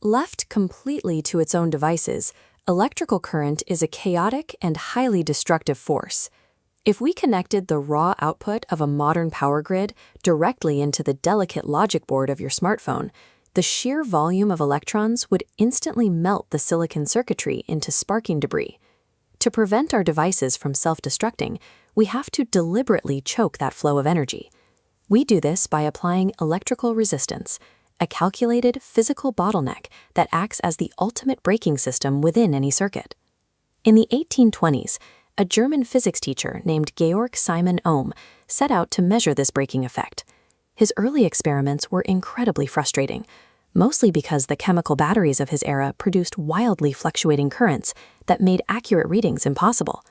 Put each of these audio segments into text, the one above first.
Left completely to its own devices, electrical current is a chaotic and highly destructive force. If we connected the raw output of a modern power grid directly into the delicate logic board of your smartphone, the sheer volume of electrons would instantly melt the silicon circuitry into sparking debris. To prevent our devices from self-destructing, we have to deliberately choke that flow of energy. We do this by applying electrical resistance, a calculated physical bottleneck that acts as the ultimate braking system within any circuit. In the 1820s, a German physics teacher named Georg Simon Ohm set out to measure this braking effect. His early experiments were incredibly frustrating, mostly because the chemical batteries of his era produced wildly fluctuating currents that made accurate readings impossible.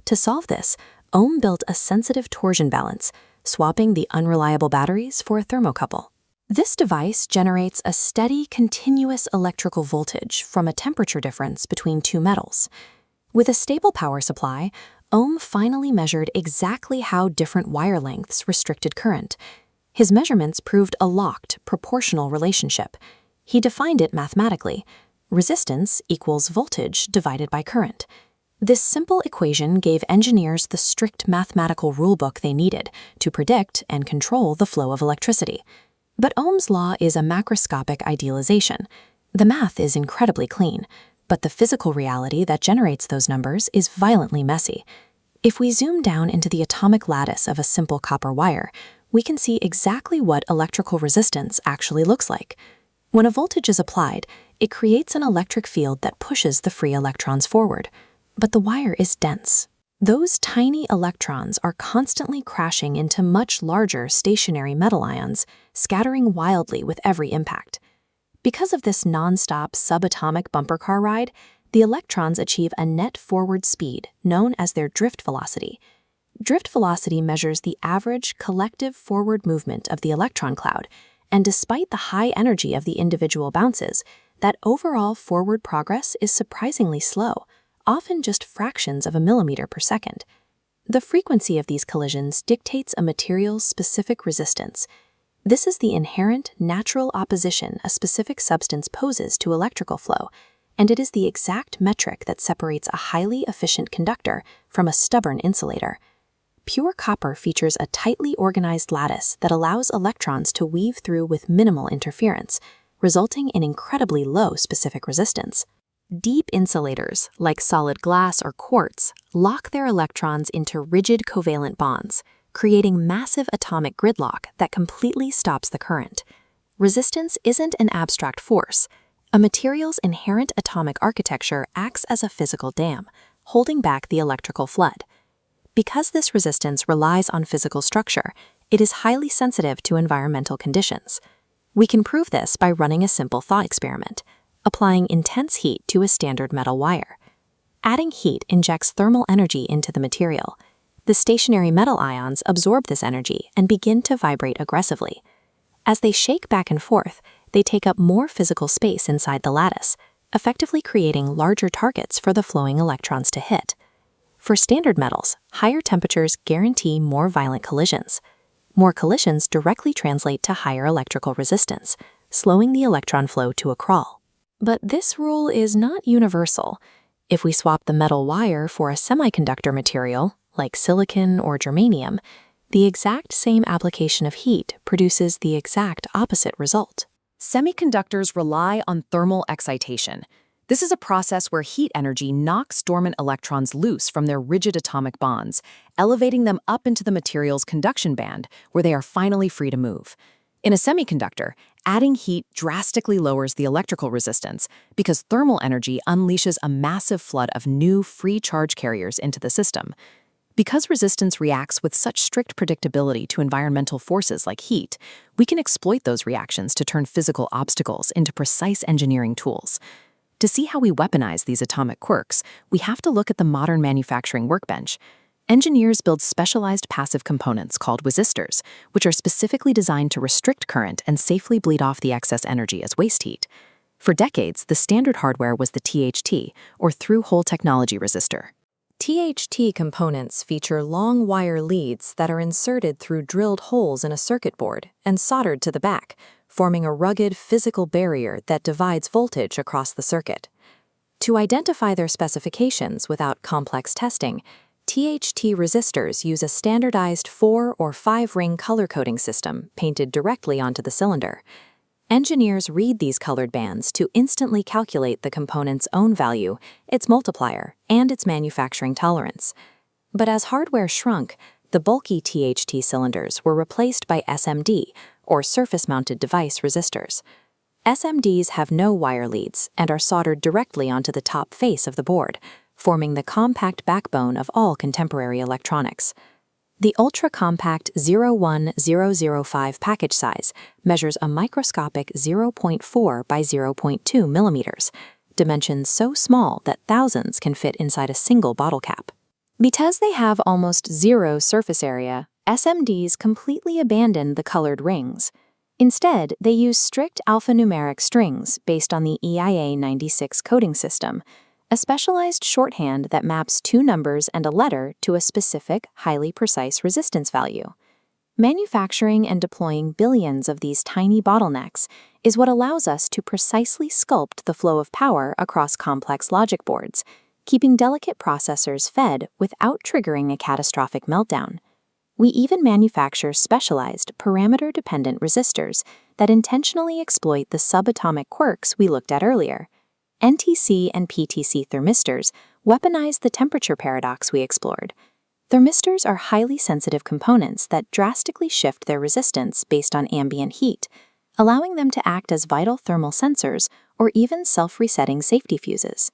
To solve this, Ohm built a sensitive torsion balance, swapping the unreliable batteries for a thermocouple. This device generates a steady, continuous electrical voltage from a temperature difference between two metals. With a stable power supply, Ohm finally measured exactly how different wire lengths restricted current. His measurements proved a locked, proportional relationship. He defined it mathematically: resistance equals voltage divided by current. This simple equation gave engineers the strict mathematical rulebook they needed to predict and control the flow of electricity. But Ohm's law is a macroscopic idealization. The math is incredibly clean, but the physical reality that generates those numbers is violently messy. If we zoom down into the atomic lattice of a simple copper wire, we can see exactly what electrical resistance actually looks like. When a voltage is applied, it creates an electric field that pushes the free electrons forward. But the wire is dense. Those tiny electrons are constantly crashing into much larger stationary metal ions, scattering wildly with every impact. Because of this non-stop subatomic bumper car ride, the electrons achieve a net forward speed known as their drift velocity. Drift velocity measures the average collective forward movement of the electron cloud, and despite the high energy of the individual bounces, that overall forward progress is surprisingly slow, often just fractions of a millimeter per second. The frequency of these collisions dictates a material's specific resistance. This is the inherent natural opposition a specific substance poses to electrical flow, and it is the exact metric that separates a highly efficient conductor from a stubborn insulator. Pure copper features a tightly organized lattice that allows electrons to weave through with minimal interference, resulting in incredibly low specific resistance. Deep insulators, like solid glass or quartz, lock their electrons into rigid covalent bonds, creating massive atomic gridlock that completely stops the current. Resistance isn't an abstract force. A material's inherent atomic architecture acts as a physical dam, holding back the electrical flood. Because this resistance relies on physical structure, it is highly sensitive to environmental conditions. We can prove this by running a simple thought experiment: applying intense heat to a standard metal wire. Adding heat injects thermal energy into the material. The stationary metal ions absorb this energy and begin to vibrate aggressively. As they shake back and forth, they take up more physical space inside the lattice, effectively creating larger targets for the flowing electrons to hit. For standard metals, higher temperatures guarantee more violent collisions. More collisions directly translate to higher electrical resistance, slowing the electron flow to a crawl. But this rule is not universal. If we swap the metal wire for a semiconductor material, like silicon or germanium, the exact same application of heat produces the exact opposite result. Semiconductors rely on thermal excitation. This is a process where heat energy knocks dormant electrons loose from their rigid atomic bonds, elevating them up into the material's conduction band, where they are finally free to move. In a semiconductor, adding heat drastically lowers the electrical resistance because thermal energy unleashes a massive flood of new free charge carriers into the system. Because resistance reacts with such strict predictability to environmental forces like heat, we can exploit those reactions to turn physical obstacles into precise engineering tools. To see how we weaponize these atomic quirks, we have to look at the modern manufacturing workbench. Engineers build specialized passive components called resistors, which are specifically designed to restrict current and safely bleed off the excess energy as waste heat. For decades, the standard hardware was the THT, or through-hole technology resistor. THT components feature long wire leads that are inserted through drilled holes in a circuit board and soldered to the back, forming a rugged physical barrier that divides voltage across the circuit. To identify their specifications without complex testing, THT resistors use a standardized 4- or 5-ring color coding system painted directly onto the cylinder. Engineers read these colored bands to instantly calculate the component's own value, its multiplier, and its manufacturing tolerance. But as hardware shrunk, the bulky THT cylinders were replaced by SMD, or surface-mounted device resistors. SMDs have no wire leads and are soldered directly onto the top face of the board, forming the compact backbone of all contemporary electronics. The ultra-compact 01005 package size measures a microscopic 0.4 by 0.2 millimeters, dimensions so small that thousands can fit inside a single bottle cap. Because they have almost zero surface area, SMDs completely abandon the colored rings. Instead, they use strict alphanumeric strings based on the EIA 96 coding system, a specialized shorthand that maps 2 numbers and a letter to a specific, highly precise resistance value. Manufacturing and deploying billions of these tiny bottlenecks is what allows us to precisely sculpt the flow of power across complex logic boards, keeping delicate processors fed without triggering a catastrophic meltdown. We even manufacture specialized parameter-dependent resistors that intentionally exploit the subatomic quirks we looked at earlier. NTC and PTC thermistors weaponize the temperature paradox we explored. Thermistors are highly sensitive components that drastically shift their resistance based on ambient heat, allowing them to act as vital thermal sensors or even self-resetting safety fuses.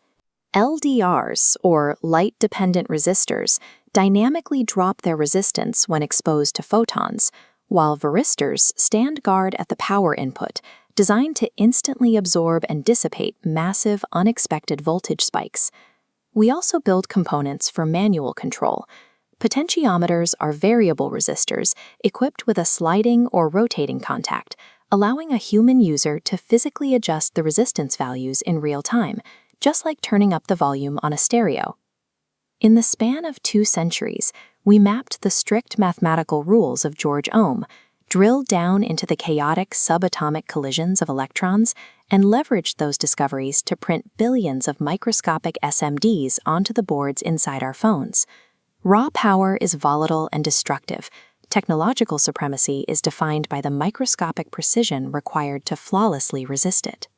LDRs, or light-dependent resistors, dynamically drop their resistance when exposed to photons, while varistors stand guard at the power input, designed to instantly absorb and dissipate massive, unexpected voltage spikes. We also build components for manual control. Potentiometers are variable resistors equipped with a sliding or rotating contact, allowing a human user to physically adjust the resistance values in real time, just like turning up the volume on a stereo. In the span of 2 centuries, we mapped the strict mathematical rules of Georg Ohm, drilled down into the chaotic subatomic collisions of electrons, and leveraged those discoveries to print billions of microscopic SMDs onto the boards inside our phones. Raw power is volatile and destructive. Technological supremacy is defined by the microscopic precision required to flawlessly resist it.